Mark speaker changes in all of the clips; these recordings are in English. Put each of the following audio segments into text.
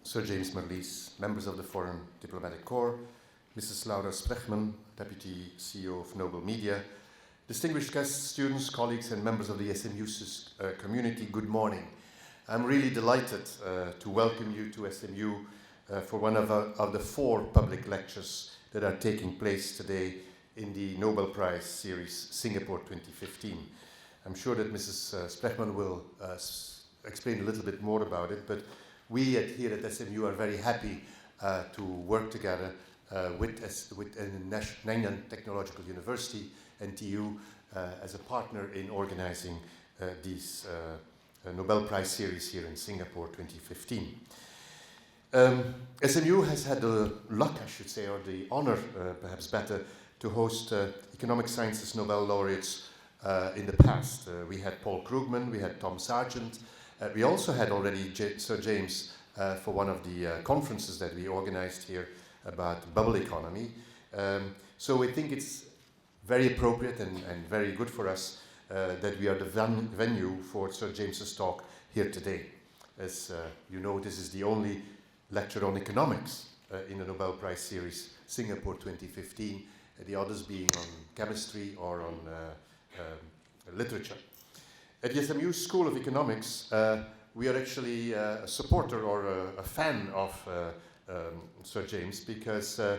Speaker 1: Sir James Mirrlees, members of the Foreign Diplomatic Corps, Mrs. Laura Sprechman, Deputy CEO of Nobel Media, distinguished guests, students, colleagues and members of the SMU community, good morning. I'm really delighted to welcome you to SMU for one of the 4 public lectures that are taking place today in the Nobel Prize Series Singapore 2015. I'm sure that Mrs. Sprechman will explain a little bit more about it, but we here at SMU are very happy to work together with Nanyang Technological University, NTU, as a partner in organizing these Nobel Prize Series here in Singapore 2015. SMU has had the luck, I should say, or the honor, perhaps better, to host economic sciences Nobel laureates in the past. We had Paul Krugman, we had Tom Sargent. We also had already Sir James for one of the conferences that we organized here about bubble economy. So I think it's very appropriate and very good for us that we are the venue for Sir James's talk here today. As you know, this is the only lecture on economics in the Nobel Prize Series Singapore 2015, the others being on chemistry or on literature. At the SMU School of Economics, we are actually a supporter or a fan of Sir James because a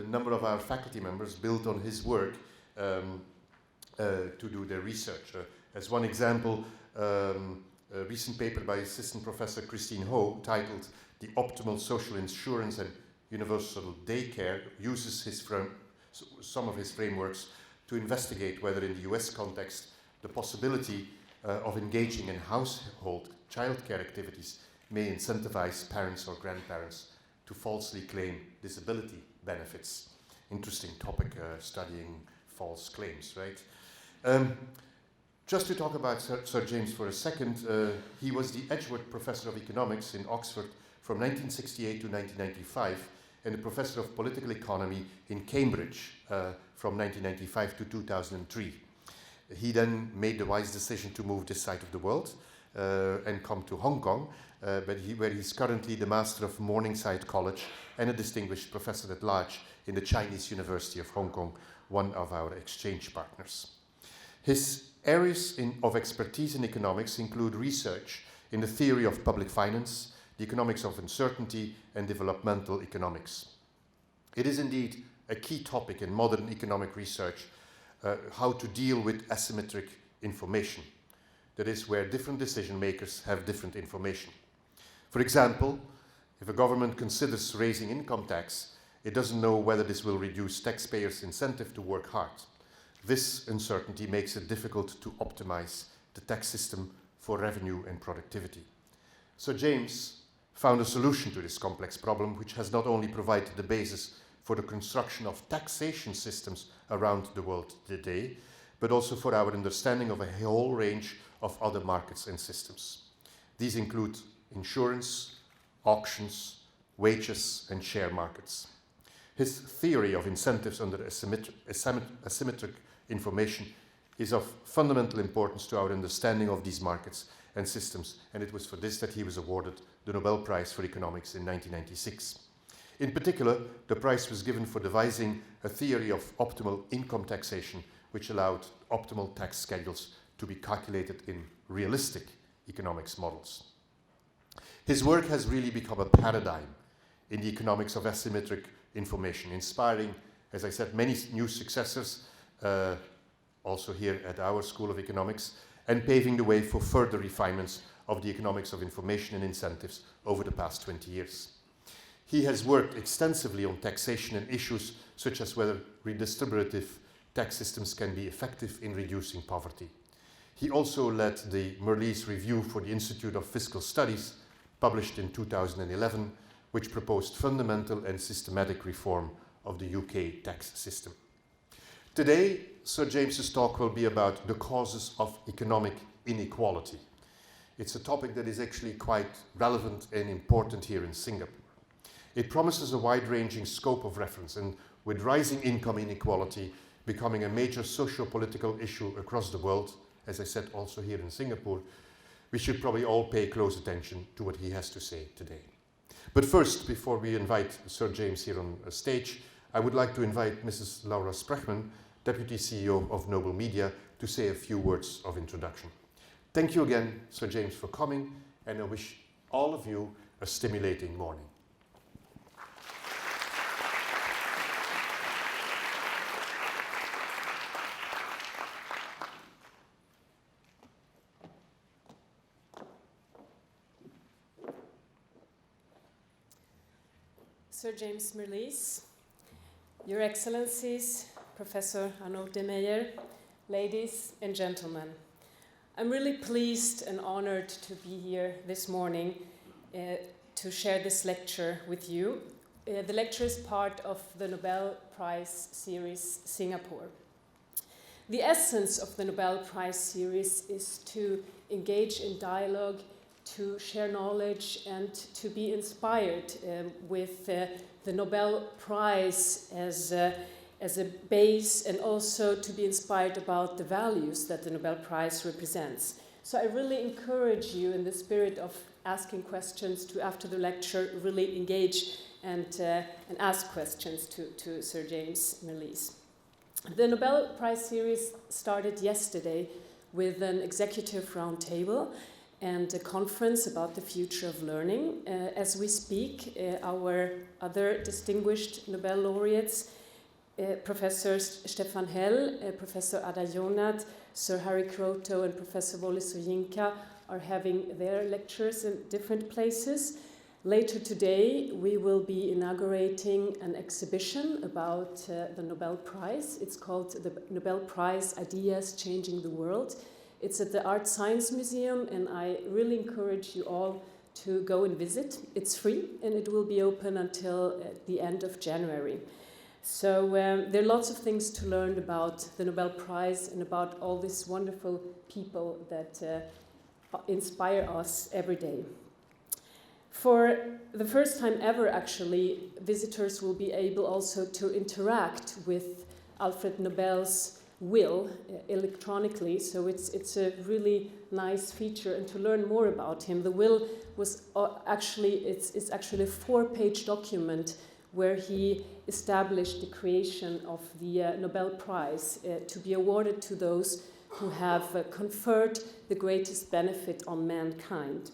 Speaker 1: number of our faculty members built on his work to do their research. As one example, a recent paper by Assistant Professor Christine Ho titled "The Optimal Social Insurance and Universal Daycare" uses some of his frameworks to investigate whether in the US context the possibility of engaging in household childcare activities may incentivize parents or grandparents to falsely claim disability benefits. Interesting topic, studying false claims, right? Just to talk about Sir James for a second, he was the Edgeworth Professor of Economics in Oxford from 1968 to 1995 and a Professor of Political Economy in Cambridge from 1995 to 2003. He then made the wise decision to move this side of the world and come to Hong Kong, where he's currently the Master of Morningside College and a distinguished Professor at Large in the Chinese University of Hong Kong, one of our exchange partners. His areas of expertise in economics include research in the theory of public finance, the economics of uncertainty, and developmental economics. It is indeed a key topic in modern economic research, how to deal with asymmetric information. That is, where different decision makers have different information. For example, if a government considers raising income tax, it doesn't know whether this will reduce taxpayers' incentive to work hard. This uncertainty makes it difficult to optimize the tax system for revenue and productivity. So James found a solution to this complex problem, which has not only provided the basis for the construction of taxation systems around the world today, but also for our understanding of a whole range of other markets and systems. These include insurance, auctions, wages, and share markets. His theory of incentives under asymmetric information is of fundamental importance to our understanding of these markets and systems, and it was for this that he was awarded the Nobel Prize for Economics in 1996. In particular, the prize was given for devising a theory of optimal income taxation, which allowed optimal tax schedules to be calculated in realistic economics models. His work has really become a paradigm in the economics of asymmetric information, inspiring, as I said, many new successors, also here at our School of Economics, and paving the way for further refinements of the economics of information and incentives over the past 20 years. He has worked extensively on taxation and issues such as whether redistributive tax systems can be effective in reducing poverty. He also led the Mirrlees Review for the Institute of Fiscal Studies, published in 2011, which proposed fundamental and systematic reform of the UK tax system. Today, Sir James's talk will be about the causes of economic inequality. It's a topic that is actually quite relevant and important here in Singapore. It promises a wide-ranging scope of reference, and with rising income inequality becoming a major socio-political issue across the world, as I said also here in Singapore, we should probably all pay close attention to what he has to say today. But first, before we invite Sir James here on stage, I would like to invite Mrs. Laura Sprechman, Deputy CEO of Nobel Media, to say a few words of introduction. Thank you again, Sir James, for coming, and I wish all of you a stimulating morning.
Speaker 2: Sir James Mirrlees, Your Excellencies, Professor Arnaud de Meyer, ladies and gentlemen. I'm really pleased and honored to be here this morning to share this lecture with you. The lecture is part of the Nobel Prize Series Singapore. The essence of the Nobel Prize Series is to engage in dialogue, to share knowledge, and to be inspired with the Nobel Prize as a base, and also to be inspired about the values that the Nobel Prize represents. So I really encourage you, in the spirit of asking questions, to, after the lecture, really engage and ask questions to Sir James Mirrlees. The Nobel Prize Series started yesterday with an executive roundtable and a conference about the future of learning. As we speak, our other distinguished Nobel laureates, Professor Stefan Hell, Professor Ada Jonat, Sir Harry Kroto, and Professor Wole Soyinka are having their lectures in different places. Later today, we will be inaugurating an exhibition about the Nobel Prize. It's called the Nobel Prize Ideas Changing the World. It's at the Art Science Museum, and I really encourage you all to go and visit. It's free, and it will be open until the end of January. So there are lots of things to learn about the Nobel Prize and about all these wonderful people that inspire us every day. For the first time ever, actually, visitors will be able also to interact with Alfred Nobel's will electronically, so it's a really nice feature, and to learn more about him. The will was actually a 4-page document where he established the creation of the Nobel Prize to be awarded to those who have conferred the greatest benefit on mankind.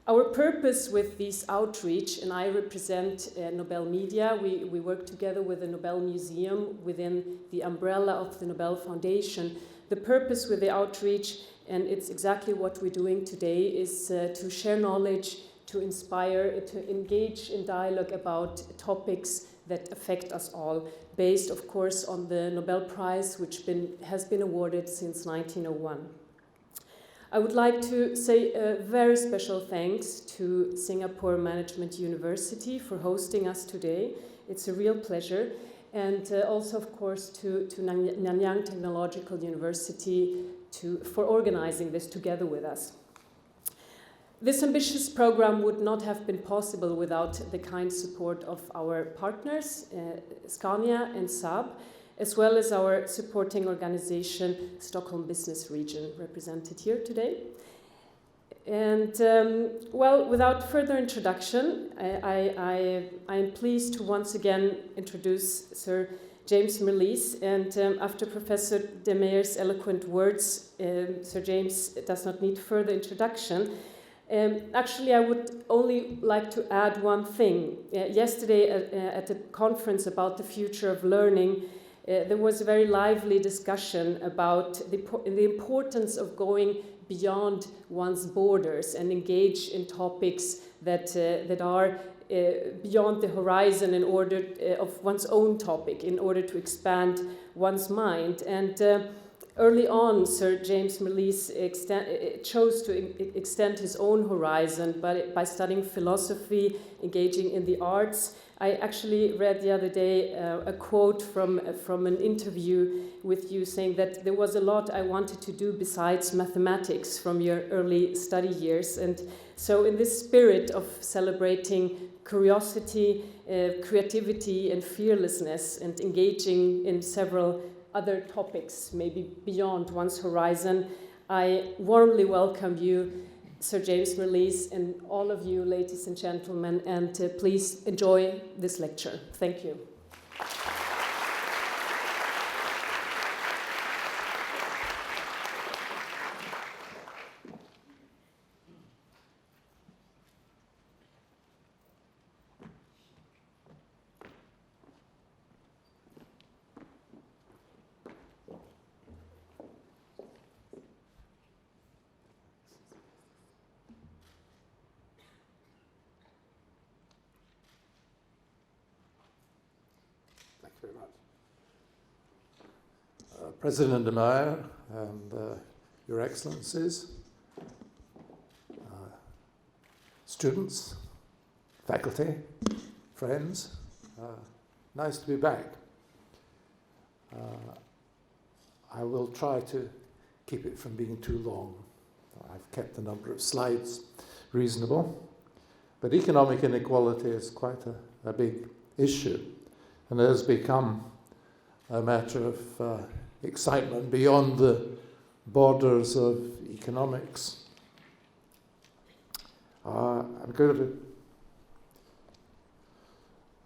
Speaker 2: Our purpose with this outreach, and I represent Nobel Media, we work together with the Nobel Museum within the umbrella of the Nobel Foundation. The purpose with the outreach, and it's exactly what we're doing today, is to share knowledge, to inspire, to engage in dialogue about topics that affect us all, based, of course, on the Nobel Prize, which has been awarded since 1901. I would like to say a very special thanks to Singapore Management University for hosting us today. It's a real pleasure. And also, of course, to Nanyang Technological University for organizing this together with us. This ambitious program would not have been possible without the kind support of our partners, Scania and Saab, as well as our supporting organization, Stockholm Business Region, represented here today. And, well, without further introduction, I am pleased to once again introduce Sir James Mirrlees. And after Professor de Meyer's eloquent words, Sir James does not need further introduction. Actually, I would only like to add one thing. Yesterday at a conference about the future of learning, there was a very lively discussion about the importance of going beyond one's borders and engage in topics that are beyond the horizon in order of one's own topic, in order to expand one's mind. And early on, Sir James Mirrlees chose to extend his own horizon by studying philosophy, engaging in the arts. I actually read the other day a quote from an interview with you saying that there was a lot I wanted to do besides mathematics from your early study years. And so in this spirit of celebrating curiosity, creativity, and fearlessness, and engaging in several other topics, maybe beyond one's horizon, I warmly welcome you Sir James Mirrlees, and all of you, ladies and gentlemen, and please enjoy this lecture. Thank you.
Speaker 3: Very much. President de Meyer and Your Excellencies, students, faculty, friends, nice to be back. I will try to keep it from being too long. I've kept the number of slides reasonable, but economic inequality is quite a big issue. And it has become a matter of excitement beyond the borders of economics. I'm going to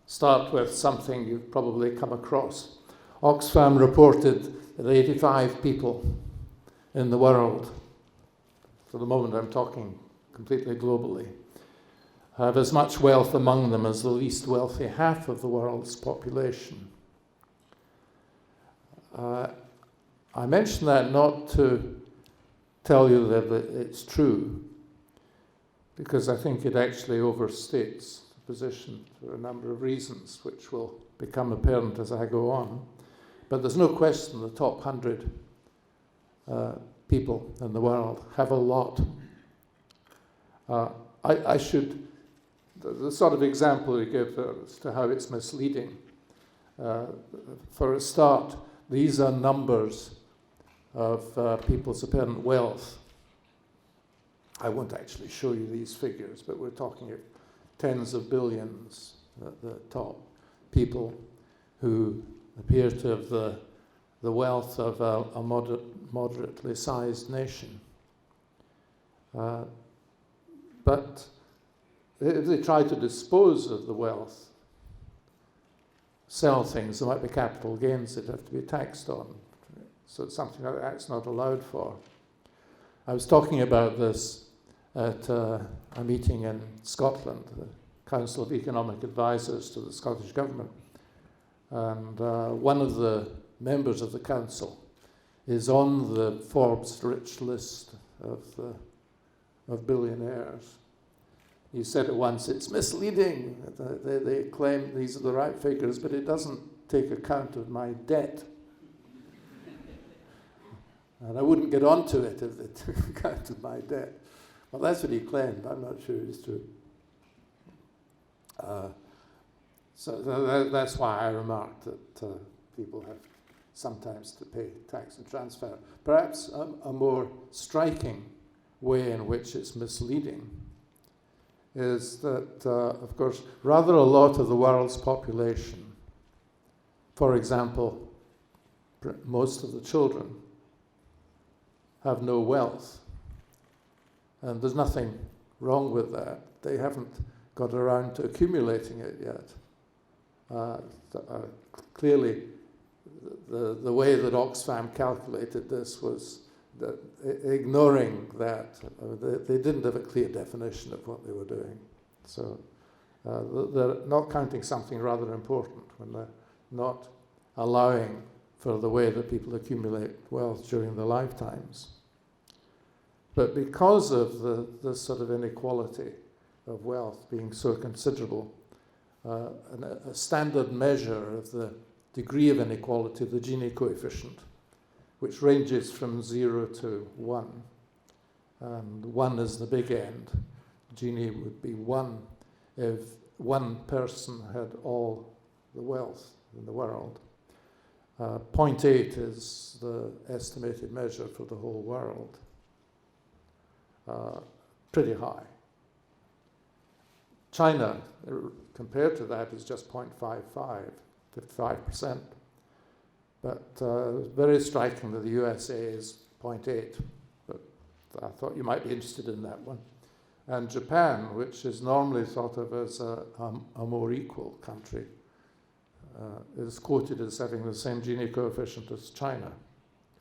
Speaker 3: start with something you've probably come across. Oxfam reported that 85 people in the world, for the moment I'm talking completely globally, have as much wealth among them as the least wealthy half of the world's population. I mention that not to tell you that it's true, because I think it actually overstates the position for a number of reasons, which will become apparent as I go on. But there's no question the top 100 people in the world have a lot. I should... The sort of example we give as to how it's misleading. For a start, these are numbers of people's apparent wealth. I won't actually show you these figures, but we're talking of tens of billions at the top. People who appear to have the wealth of a moderately sized nation. But if they try to dispose of the wealth, sell things, there might be capital gains that have to be taxed on. So it's something like that's not allowed for. I was talking about this at a meeting in Scotland, the Council of Economic Advisors to the Scottish Government. And one of the members of the council is on the Forbes rich list of billionaires. He said at once, it's misleading. They claim these are the right figures, but it doesn't take account of my debt. And I wouldn't get onto it if they took account of my debt. Well, that's what he claimed. I'm not sure it's true. So that's why I remarked that people have sometimes to pay tax and transfer. Perhaps a more striking way in which it's misleading is that, of course, rather a lot of the world's population, for example, most of the children, have no wealth. And there's nothing wrong with that. They haven't got around to accumulating it yet. Clearly, the way that Oxfam calculated this was that ignoring that, they didn't have a clear definition of what they were doing. So they're not counting something rather important when they're not allowing for the way that people accumulate wealth during their lifetimes. But because of this sort of inequality of wealth being so considerable, a standard measure of the degree of inequality, the Gini coefficient, which ranges from 0 to 1. And 1 is the big end. Gini would be 1 if one person had all the wealth in the world. 0.8 is the estimated measure for the whole world. Pretty high. China, compared to that, is just 0.55, 55%. But very striking that the USA is 0.8, but I thought you might be interested in that one. And Japan, which is normally thought of as a more equal country, is quoted as having the same Gini coefficient as China,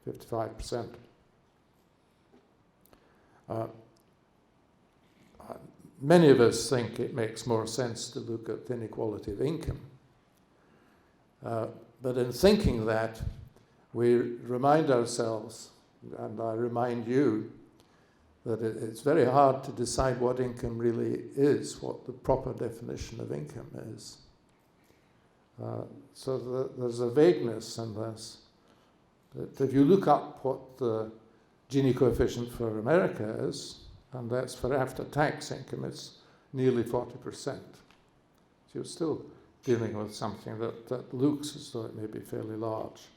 Speaker 3: 55%. Many of us think it makes more sense to look at the inequality of income. But in thinking that, we remind ourselves, and I remind you, that it's very hard to decide what income really is, what the proper definition of income is. So there's a vagueness in this. That if you look up what the Gini coefficient for America is, and that's for after-tax income, it's nearly 40%. So you're still dealing with something that looks as though it may be fairly large.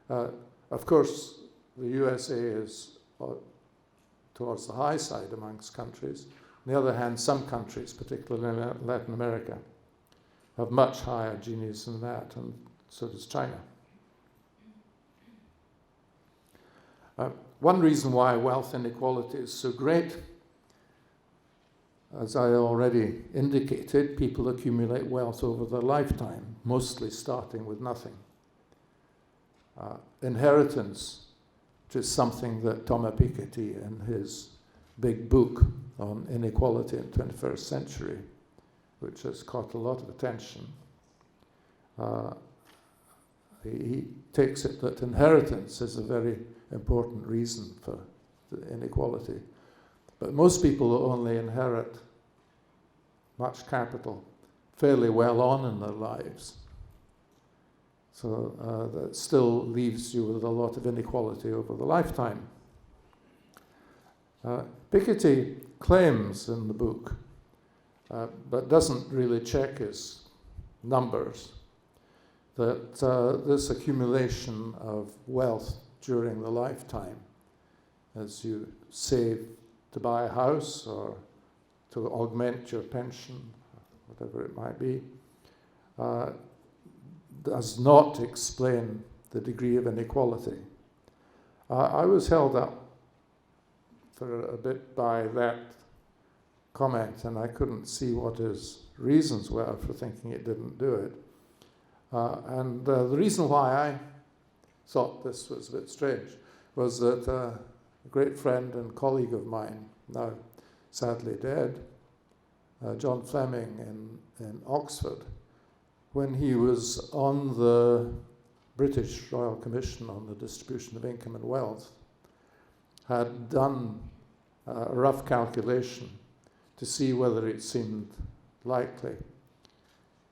Speaker 3: Of course, the USA is towards the high side amongst countries. On the other hand, some countries, particularly in Latin America, have much higher Ginis than that, and so does China. One reason why wealth inequality is so great, as I already indicated, people accumulate wealth over their lifetime, mostly starting with nothing. Inheritance, which is something that Thomas Piketty, in his big book on inequality in the 21st century, which has caught a lot of attention, he takes it that inheritance is a very important reason for the inequality. But most people only inherit much capital fairly well on in their lives. So that still leaves you with a lot of inequality over the lifetime. Piketty claims in the book, but doesn't really check his numbers, that this accumulation of wealth during the lifetime, as you save to buy a house or to augment your pension, whatever it might be, does not explain the degree of inequality. I was held up for a bit by that comment, and I couldn't see what his reasons were for thinking it didn't do it. And the reason why I thought this was a bit strange was that a great friend and colleague of mine, now sadly dead, John Fleming in Oxford, when he was on the British Royal Commission on the Distribution of Income and Wealth, had done a rough calculation to see whether it seemed likely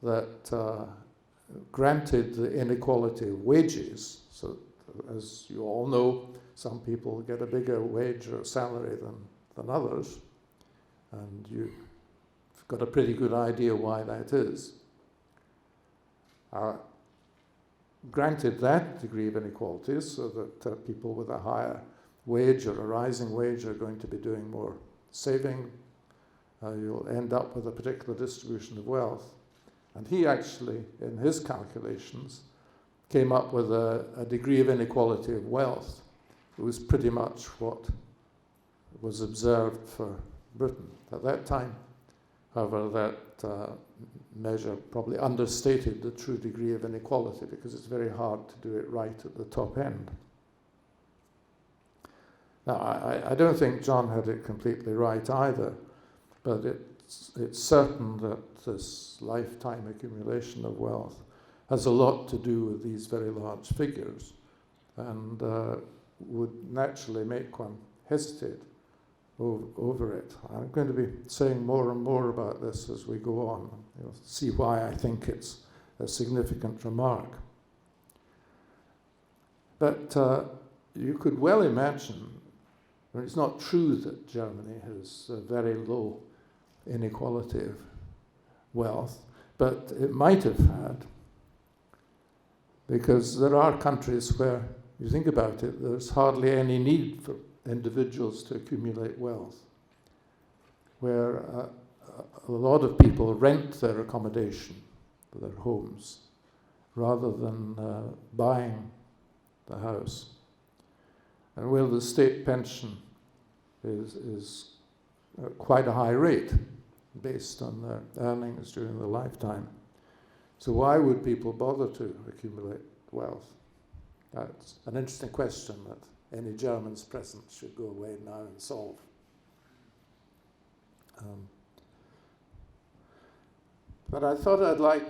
Speaker 3: that granted the inequality of wages, so as you all know, some people get a bigger wage or salary than others, and you've got a pretty good idea why that is. Granted that degree of inequality, so that people with a higher wage or a rising wage are going to be doing more saving, you'll end up with a particular distribution of wealth. And he actually, in his calculations, came up with a degree of inequality of wealth. It was pretty much what was observed for Britain at that time. However, that measure probably understated the true degree of inequality because it's very hard to do it right at the top end. Now, I don't think John had it completely right either, but it's certain that this lifetime accumulation of wealth has a lot to do with these very large figures and would naturally make one hesitate over it. I'm going to be saying more and more about this as we go on. You'll see why I think it's a significant remark. But you could well imagine, I mean, it's not true that Germany has a very low inequality of wealth, but it might have had, because there are countries where, you think about it, there's hardly any need for individuals to accumulate wealth, where a lot of people rent their accommodation, their homes, rather than buying the house, and where the state pension is quite a high rate based on their earnings during their lifetime. So why would people bother to accumulate wealth? That's an interesting question that any Germans present should go away now and solve. But I thought I'd like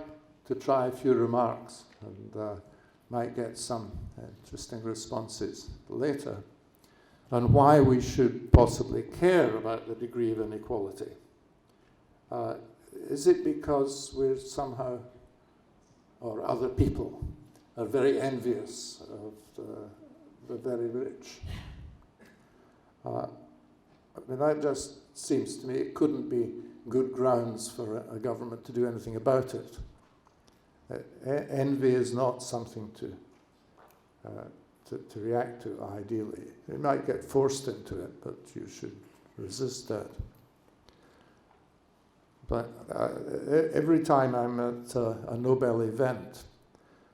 Speaker 3: to try a few remarks, and might get some interesting responses later, on why we should possibly care about the degree of inequality. Is it because we're somehow, or other people, are very envious of the very rich? I mean, that just seems to me it couldn't be good grounds for a government to do anything about it. Envy is not something to react to, ideally. You might get forced into it, but you should resist that. But every time I'm at a Nobel event,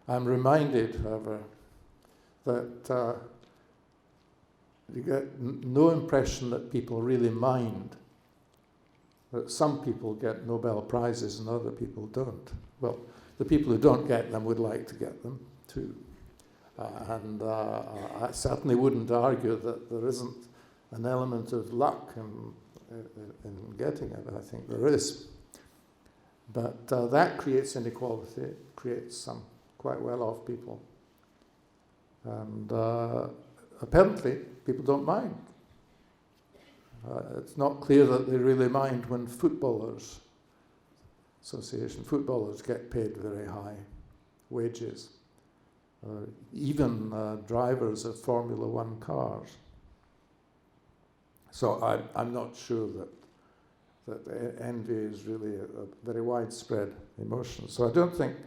Speaker 3: I'm reminded, however, that you get no impression that people really mind that some people get Nobel Prizes and other people don't. Well, the people who don't get them would like to get them too. And I certainly wouldn't argue that there isn't an element of luck in getting it. I think there is. But that creates inequality. It creates some quite well-off people. And apparently, people don't mind. It's not clear that they really mind when association footballers get paid very high wages. Even drivers of Formula One cars. So I'm not sure that envy is really a very widespread emotion. So I don't think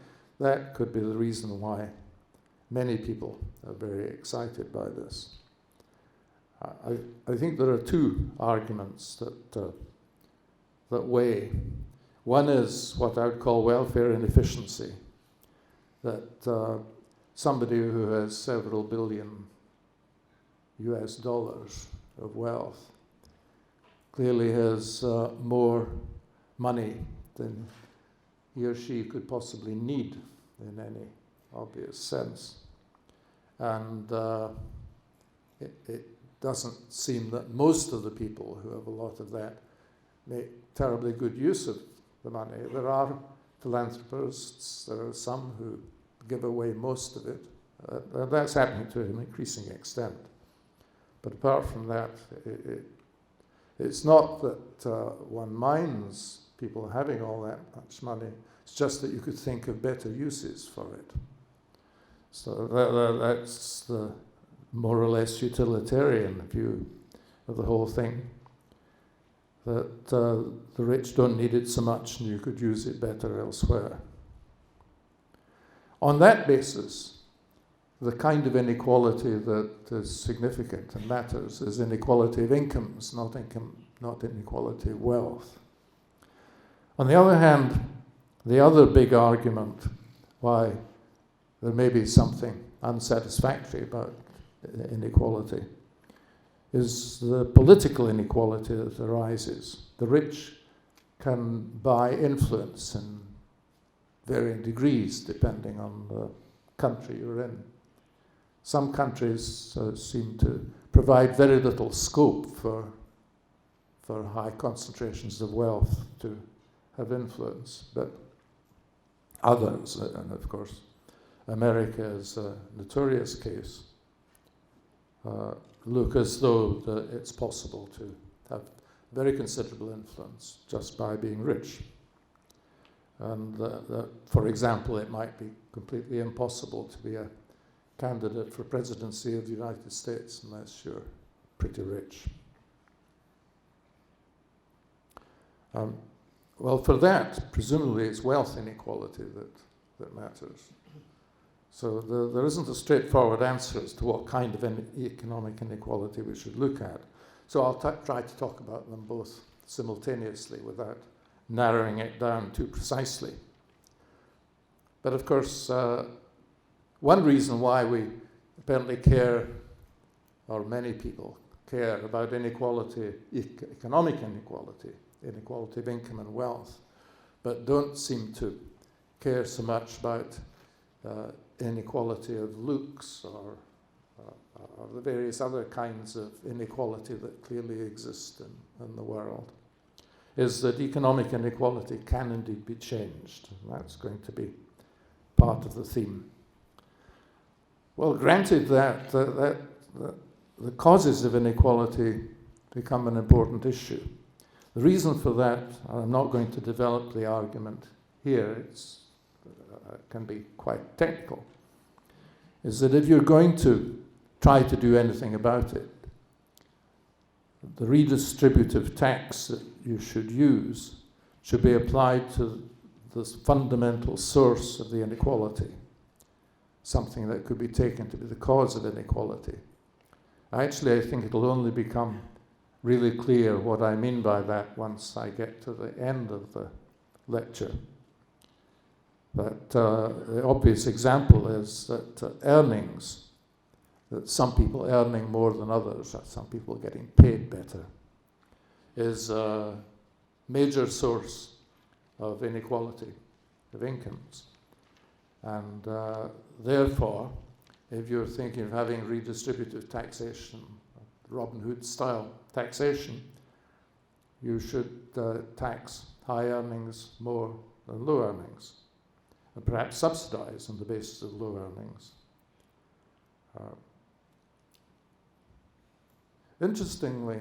Speaker 3: that could be the reason why many people are very excited by this. I think there are two arguments that weigh. One is what I would call welfare inefficiency, that somebody who has several billion US dollars of wealth clearly has more money than he or she could possibly need in any obvious sense. And it doesn't seem that most of the people who have a lot of that make terribly good use of the money. There are philanthropists, there are some who give away most of it. That's happening to an increasing extent. But apart from that, it's not that one minds people having all that much money. It's just that you could think of better uses for it. So that's the more or less utilitarian view of the whole thing, that the rich don't need it so much and you could use it better elsewhere. On that basis, the kind of inequality that is significant and matters is inequality of incomes, not inequality of wealth. On the other hand, the other big argument why there may be something unsatisfactory about inequality is the political inequality that arises. The rich can buy influence in varying degrees depending on the country you're in. Some countries seem to provide very little scope for high concentrations of wealth to have influence, but others, and of course America is a notorious case, look as though it's possible to have very considerable influence just by being rich. And for example, it might be completely impossible to be a candidate for presidency of the United States unless you're pretty rich. Well, for that, presumably it's wealth inequality that matters. So there isn't a straightforward answer as to what kind of economic inequality we should look at. So I'll try to talk about them both simultaneously without narrowing it down too precisely. But of course, one reason why we apparently care, or many people care about inequality, economic inequality, inequality of income and wealth, but don't seem to care so much about inequality of looks or the various other kinds of inequality that clearly exist in the world, is that economic inequality can indeed be changed. And that's going to be part of the theme. Well, granted that the causes of inequality become an important issue. The reason for that, I'm not going to develop the argument here, it can be quite technical, is that if you're going to try to do anything about it, the redistributive tax that you should use should be applied to this fundamental source of the inequality, something that could be taken to be the cause of inequality. Actually, I think it'll only become really clear what I mean by that once I get to the end of the lecture. But the obvious example is that earnings, that some people earning more than others, or some people getting paid better, is a major source of inequality of incomes. And therefore, if you're thinking of having redistributive taxation, Robin Hood style taxation, you should tax high earnings more than low earnings, and perhaps subsidize on the basis of low earnings. Interestingly,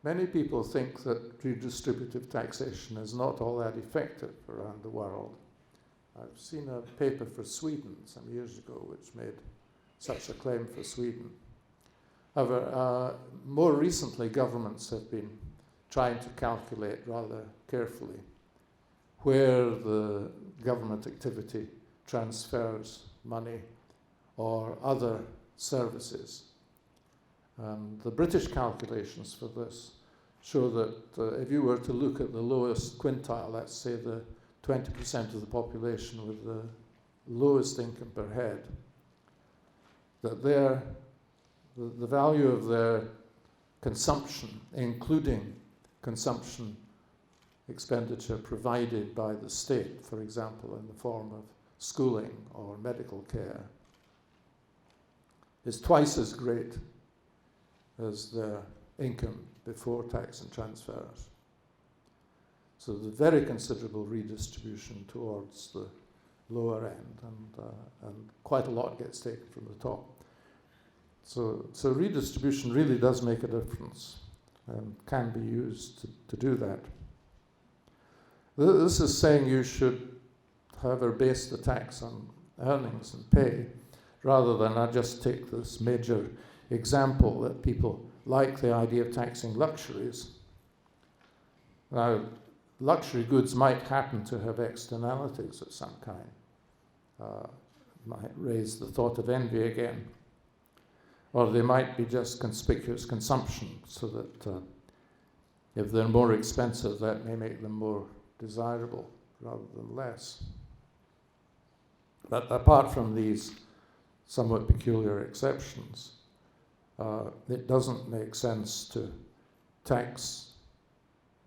Speaker 3: many people think that redistributive taxation is not all that effective around the world. I've seen a paper for Sweden some years ago which made such a claim for Sweden. However, more recently governments have been trying to calculate rather carefully where the government activity transfers money or other services. And the British calculations for this show that if you were to look at the lowest quintile, let's say the 20% of the population with the lowest income per head, that the value of their consumption, including consumption expenditure provided by the state, for example, in the form of schooling or medical care, is twice as great as their income before tax and transfers. So there's very considerable redistribution towards the lower end, and quite a lot gets taken from the top. So redistribution really does make a difference and can be used to do that. This is saying you should, however, base the tax on earnings and pay, rather than I just take this major example that people like the idea of taxing luxuries. Now, luxury goods might happen to have externalities of some kind, might raise the thought of envy again, or they might be just conspicuous consumption, so that if they're more expensive, that may make them more desirable rather than less. But apart from these somewhat peculiar exceptions, it doesn't make sense to tax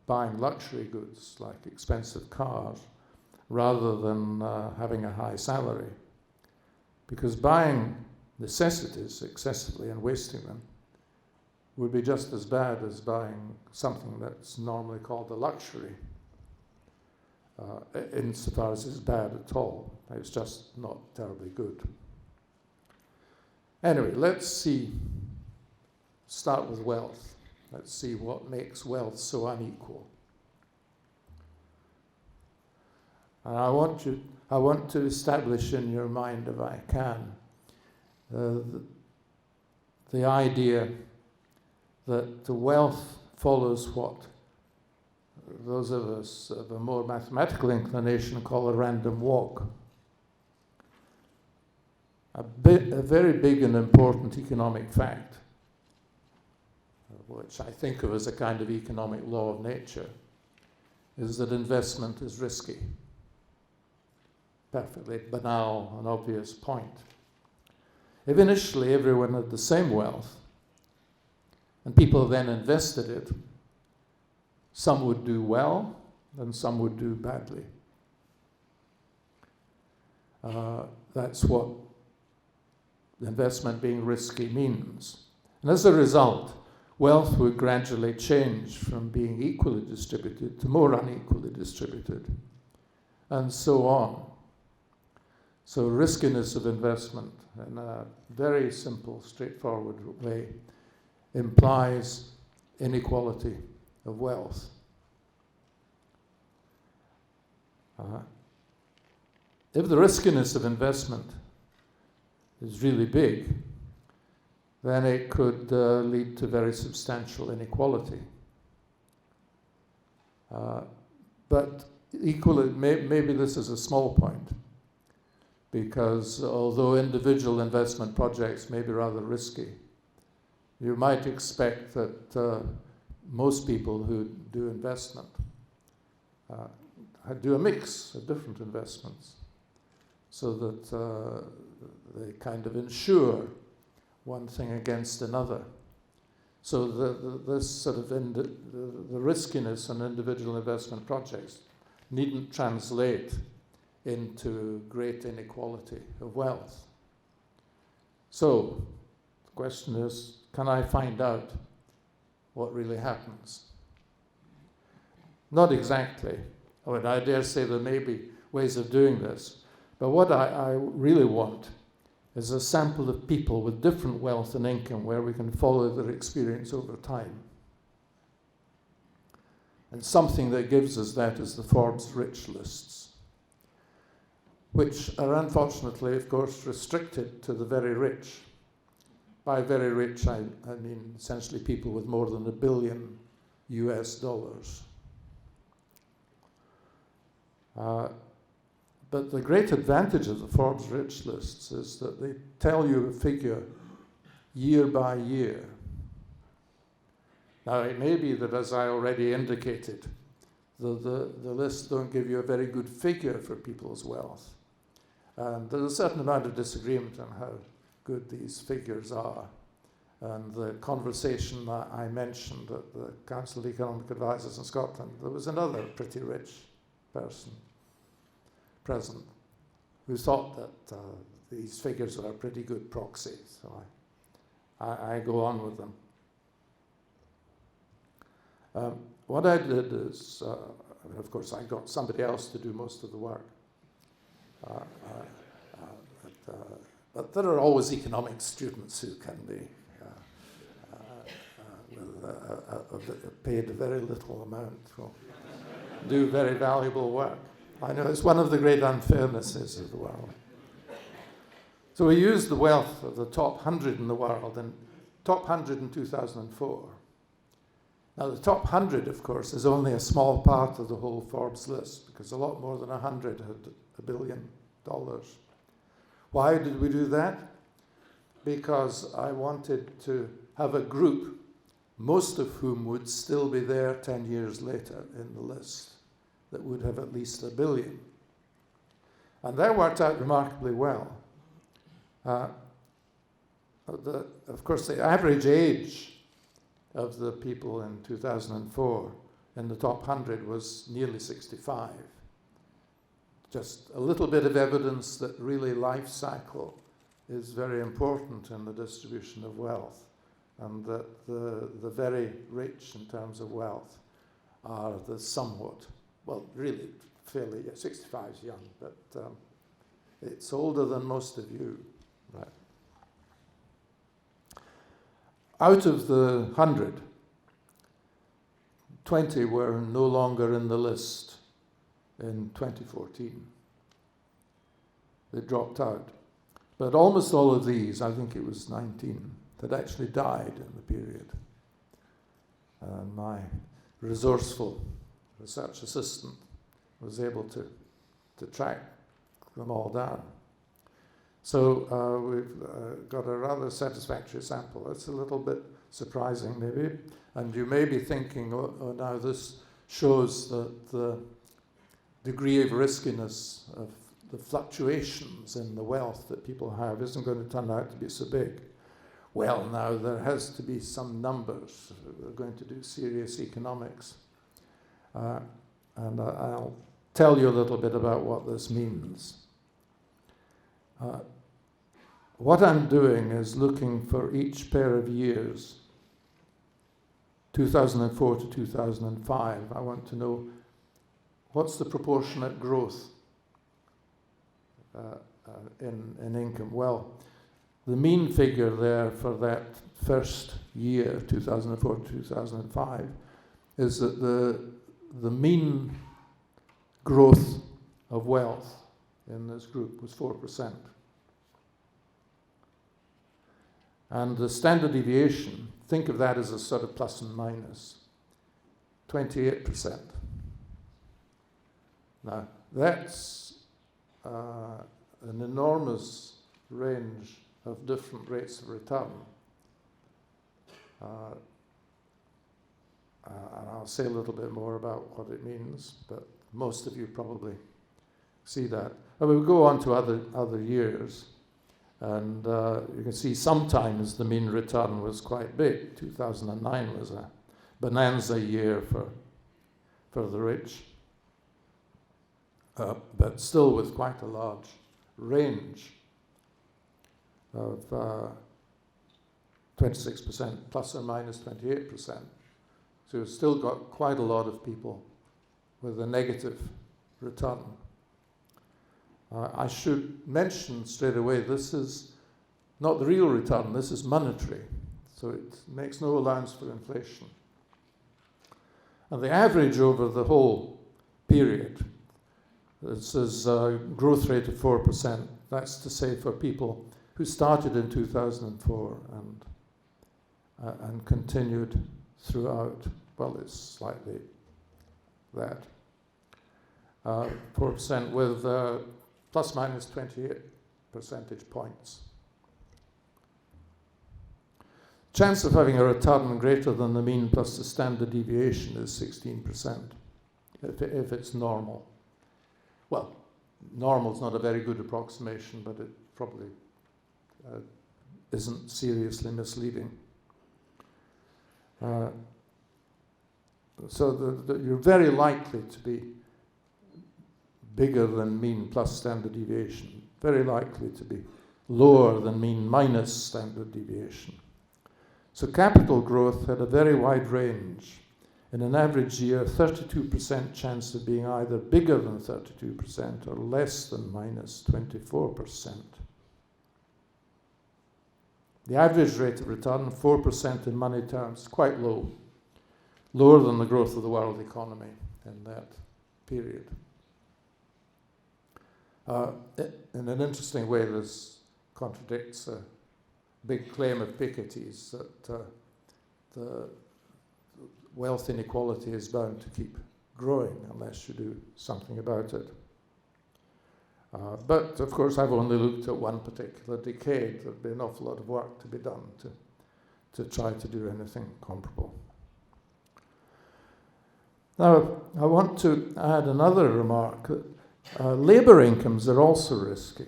Speaker 3: buying luxury goods like expensive cars rather than having a high salary, because buying necessities excessively and wasting them would be just as bad as buying something that's normally called a luxury, insofar as it's bad at all. It's just not terribly good. Anyway, let's start with wealth. Let's see what makes wealth so unequal. And I want to establish in your mind, if I can, the idea that the wealth follows what those of us of a more mathematical inclination call a random walk. A very big and important economic fact, which I think of as a kind of economic law of nature, is that investment is risky. Perfectly banal and obvious point. If initially everyone had the same wealth, and people then invested it, some would do well and some would do badly. That's what investment being risky means. And as a result, wealth would gradually change from being equally distributed to more unequally distributed, and so on. So riskiness of investment, in a very simple, straightforward way, implies inequality of wealth. If the riskiness of investment is really big, then it could lead to very substantial inequality. But equally, maybe this is a small point, because although individual investment projects may be rather risky, you might expect that most people who do investment do a mix of different investments, so that they kind of insure one thing against another. So this sort of the riskiness on individual investment projects needn't translate into great inequality of wealth. So the question is, can I find out what really happens? Not exactly. I mean, I dare say there may be ways of doing this, but what I really want is a sample of people with different wealth and income where we can follow their experience over time. And something that gives us that is the Forbes Rich lists, which are unfortunately, of course, restricted to the very rich. By very rich, I mean essentially people with more than $1 billion US. But the great advantage of the Forbes Rich lists is that they tell you a figure year by year. Now, it may be that, as I already indicated, the lists don't give you a very good figure for people's wealth. And there's a certain amount of disagreement on how good these figures are. And the conversation that I mentioned at the Council of Economic Advisers in Scotland, there was another pretty rich person present who thought that these figures were a pretty good proxy. So I go on with them. What I did is, of course, I got somebody else to do most of the work. But there are always economic students who can be paid a very little amount to do very valuable work. I know it's one of the great unfairnesses of the world. So we used the wealth of the top 100 in the world, and top 100 in 2004. Now the top 100, of course, is only a small part of the whole Forbes list, because a lot more than 100 had $1 billion. Why did we do that? Because I wanted to have a group, most of whom would still be there 10 years later in the list, that would have at least $1 billion. And that worked out remarkably well. Of course, the average age of the people in 2004 in the top 100 was nearly 65. Just a little bit of evidence that really life cycle is very important in the distribution of wealth, and that the very rich in terms of wealth are the somewhat, well, really fairly, 65 is young, but it's older than most of you. Right. Out of the 100, 20 were no longer in the list in 2014. They dropped out. But almost all of these, I think it was 19, had actually died in the period. And my resourceful research assistant was able to track them all down. So we've got a rather satisfactory sample. It's a little bit surprising, maybe. And you may be thinking, oh, now this shows that the degree of riskiness of the fluctuations in the wealth that people have isn't going to turn out to be so big. well, now there has to be some numbers. We're going to do serious economics. And I'll tell you a little bit about what this means. What I'm doing is looking for each pair of years, 2004 to 2005. I want to know what's the proportionate growth in income. Well, the mean figure there for that first year, 2004 to 2005, is that the mean growth of wealth in this group was 4%. And the standard deviation, think of that as a sort of plus and minus, 28%. Now, that's an enormous range of different rates of return. And I'll say a little bit more about what it means, but most of you probably see that. And we'll go on to other years, and you can see sometimes the mean return was quite big. 2009 was a bonanza year for the rich, but still with quite a large range of 26% plus or minus 28%. So you've still got quite a lot of people with a negative return. I should mention straight away, this is not the real return, this is monetary. So it makes no allowance for inflation. And the average over the whole period, this is a growth rate of 4%. That's to say for people who started in 2004 and continued throughout. Well, it's slightly that. 4% with plus minus 28 percentage points. Chance of having a return greater than the mean plus the standard deviation is 16%, if it's normal. Well, normal is not a very good approximation, but it probably isn't seriously misleading. So you're very likely to be bigger than mean plus standard deviation, very likely to be lower than mean minus standard deviation. So capital growth had a very wide range. In an average year, 32% chance of being either bigger than 32% or less than minus 24%. The average rate of return, 4% in money terms, quite low, lower than the growth of the world economy in that period. In an interesting way, this contradicts a big claim of Piketty's that the wealth inequality is bound to keep growing unless you do something about it. But of course, I've only looked at one particular decade. There'd be an awful lot of work to be done to try to do anything comparable. Now, I want to add another remark. Labour incomes are also risky.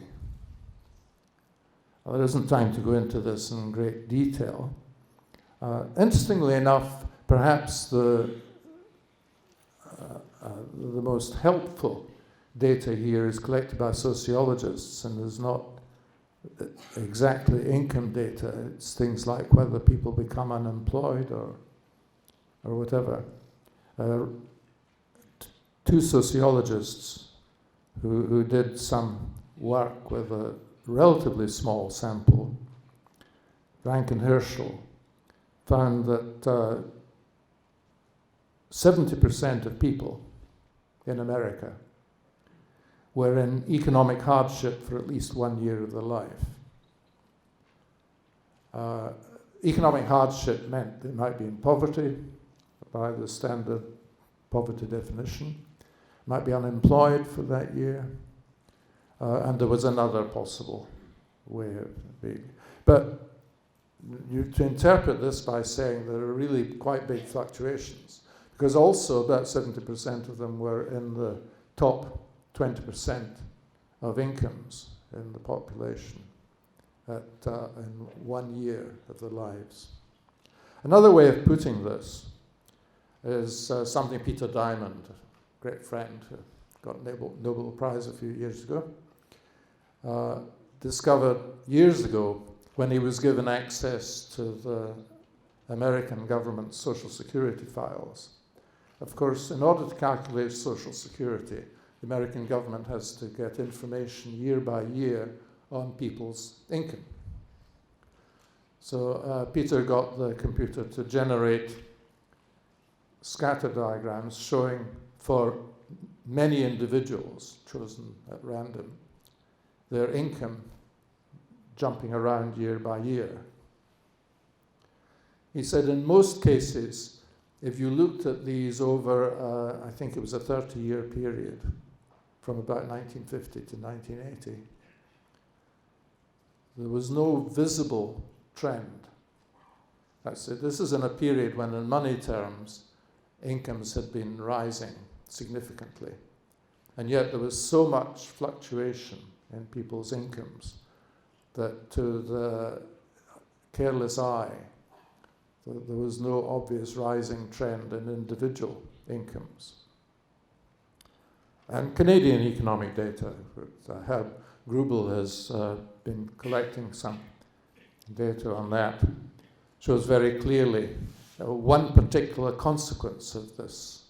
Speaker 3: There isn't time to go into this in great detail. Interestingly enough, perhaps the most helpful data here is collected by sociologists and is not exactly income data. It's things like whether people become unemployed or whatever. Two sociologists who did some work with a relatively small sample, Rank and Herschel, found that 70% of people in America were in economic hardship for at least 1 year of their life. Economic hardship meant they might be in poverty by the standard poverty definition, might be unemployed for that year, and there was another possible way of being. But to interpret this by saying there are really quite big fluctuations, because also about 70% of them were in the top 20% of incomes in the population. in 1 year of their lives. Another way of putting this is something Peter Diamond, a great friend who got Nobel Prize a few years ago, discovered years ago when he was given access to the American government Social Security files. Of course, in order to calculate Social Security, the American government has to get information year by year on people's income. So Peter got the computer to generate scatter diagrams showing for many individuals chosen at random their income jumping around year by year. He said in most cases, if you looked at these over, I think it was a 30-year period, from about 1950 to 1980, there was no visible trend. That's it. This is in a period when, in money terms, incomes had been rising significantly. And yet there was so much fluctuation in people's incomes that to the careless eye, there was no obvious rising trend in individual incomes. And Canadian economic data, Herb Grubel has been collecting some data on that, shows very clearly one particular consequence of this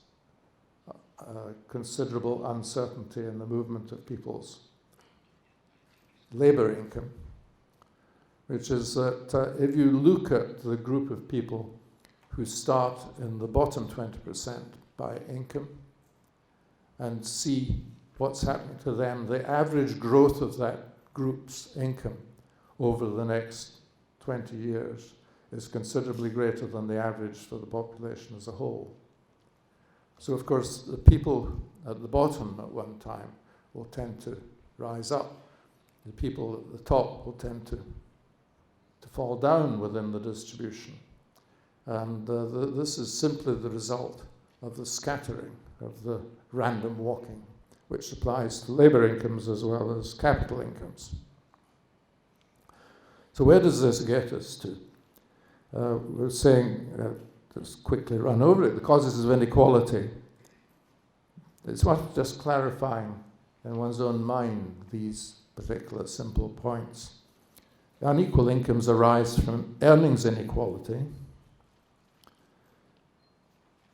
Speaker 3: considerable uncertainty in the movement of people's labour income, which is that if you look at the group of people who start in the bottom 20% by income and see what's happening to them, the average growth of that group's income over the next 20 years is considerably greater than the average for the population as a whole. So, of course, the people at the bottom at one time will tend to rise up. The people at the top will tend to fall down within the distribution. And this is simply the result of the scattering, of the random walking, which applies to labour incomes as well as capital incomes. So where does this get us to? We're saying, just quickly run over it, the causes of inequality. It's worth just clarifying in one's own mind these particular simple points. Unequal incomes arise from earnings inequality,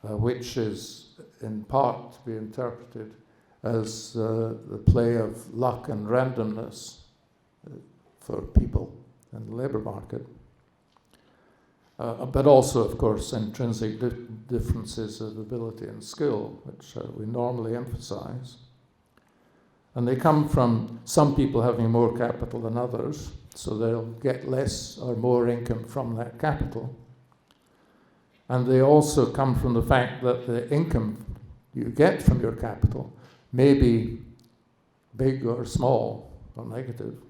Speaker 3: which is in part to be interpreted as the play of luck and randomness for people in the labour market. But also, of course, intrinsic differences of ability and skill, which we normally emphasize. And they come from some people having more capital than others, so they'll get less or more income from that capital. And they also come from the fact that the income you get from your capital may be big or small or negative.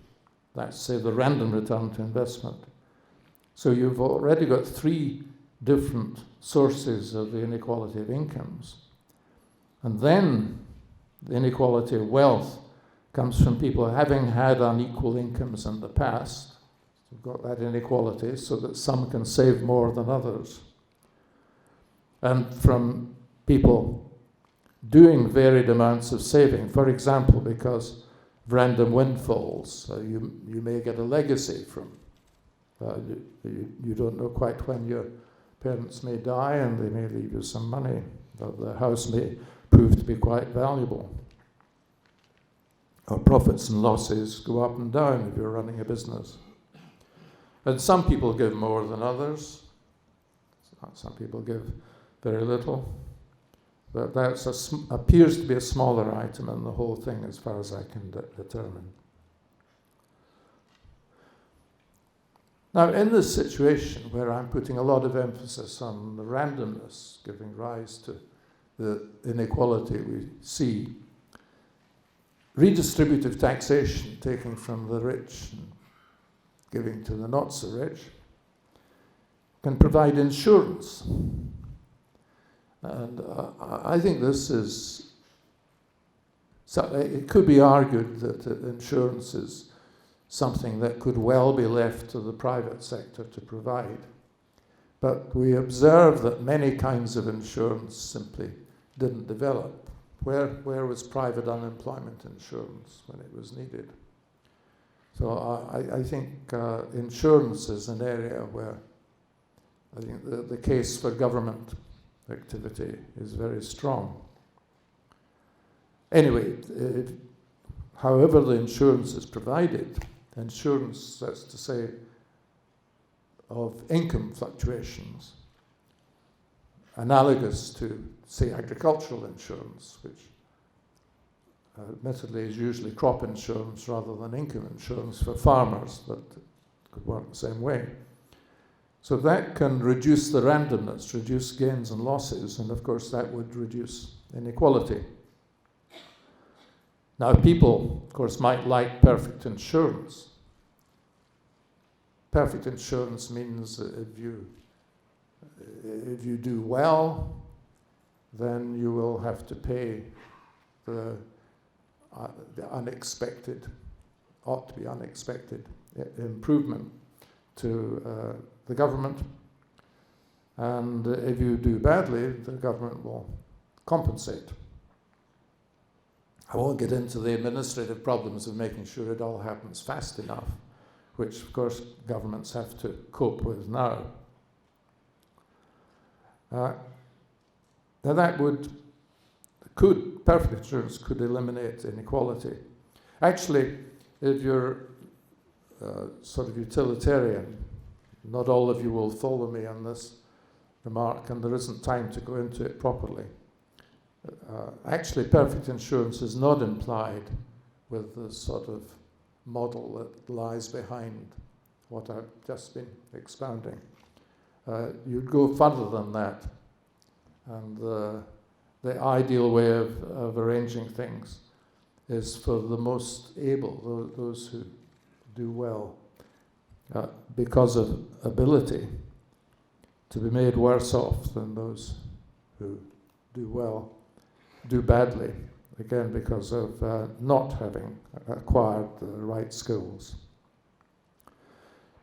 Speaker 3: That's, say, the random return to investment. So you've already got three different sources of the inequality of incomes. And then the inequality of wealth comes from people having had unequal incomes in the past. You've got that inequality so that some can save more than others. And from people doing varied amounts of saving, for example, because of random windfalls, you may get a legacy from. You don't know quite when your parents may die, and they may leave you some money. The house may prove to be quite valuable. Or profits and losses go up and down if you're running a business. And some people give more than others. Some people give very little. But that appears to be a smaller item in the whole thing as far as I can determine. Now, in this situation where I'm putting a lot of emphasis on the randomness giving rise to the inequality we see, redistributive taxation, taking from the rich and giving to the not so rich, can provide insurance. And I think this it could be argued that insurance is something that could well be left to the private sector to provide. But we observe that many kinds of insurance simply didn't develop. Where was private unemployment insurance when it was needed? So I think insurance is an area where I think the case for government activity is very strong. Anyway, however the insurance is provided, insurance, that's to say, of income fluctuations, analogous to, say, agricultural insurance, which admittedly is usually crop insurance rather than income insurance for farmers, but it could work the same way. So that can reduce the randomness, reduce gains and losses, and of course that would reduce inequality. Now people, of course, might like perfect insurance. Perfect insurance means that if you do well, then you will have to pay the unexpected, ought to be unexpected improvement to the government. And if you do badly, the government will compensate. I won't get into the administrative problems of making sure it all happens fast enough, which of course governments have to cope with now. Now that perfect insurance could eliminate inequality. Actually, if you're sort of utilitarian, not all of you will follow me on this remark, and there isn't time to go into it properly. Actually, perfect insurance is not implied with the sort of model that lies behind what I've just been expounding. You'd go further than that, and the ideal way of arranging things is for the most able, those who do well, because of ability, to be made worse off than those who do well, do badly, again because of not having acquired the right skills.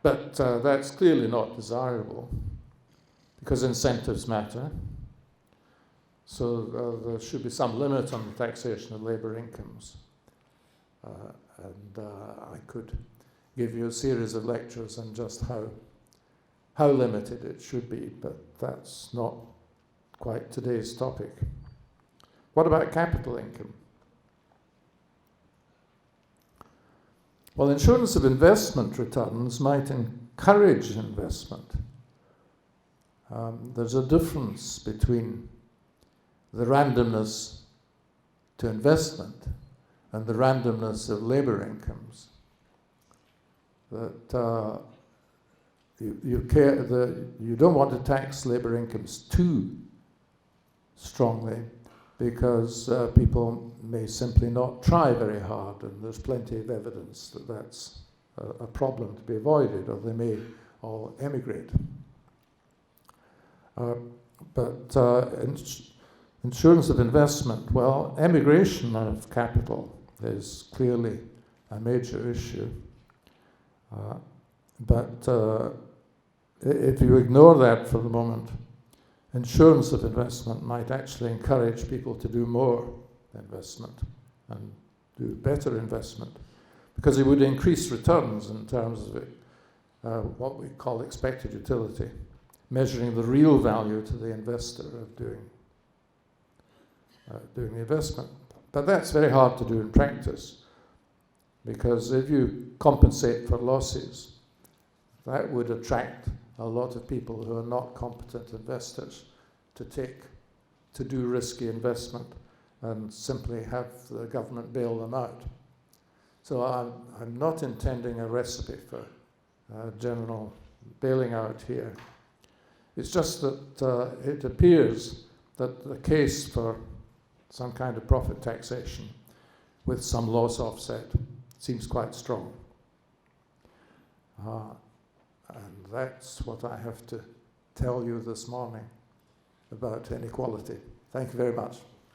Speaker 3: But that's clearly not desirable, because incentives matter. So there should be some limit on the taxation of labour incomes. And I could give you a series of lectures on just how limited it should be, but that's not quite today's topic. What about capital income? Well, insurance of investment returns might encourage investment. There's a difference between the randomness to investment and the randomness of labour incomes. That you don't want to tax labour incomes too strongly, because people may simply not try very hard, and there's plenty of evidence that that's a problem to be avoided, or they may all emigrate. Insurance of investment, well, emigration of capital is clearly a major issue. But if you ignore that for the moment, insurance of investment might actually encourage people to do more investment and do better investment, because it would increase returns in terms of what we call expected utility, measuring the real value to the investor of doing the investment. But that's very hard to do in practice, because if you compensate for losses, that would attract a lot of people who are not competent investors to do risky investment and simply have the government bail them out. So I'm not intending a recipe for general bailing out here. It's just that it appears that the case for some kind of profit taxation with some loss offset seems quite strong. And that's what I have to tell you this morning about inequality. Thank you very much.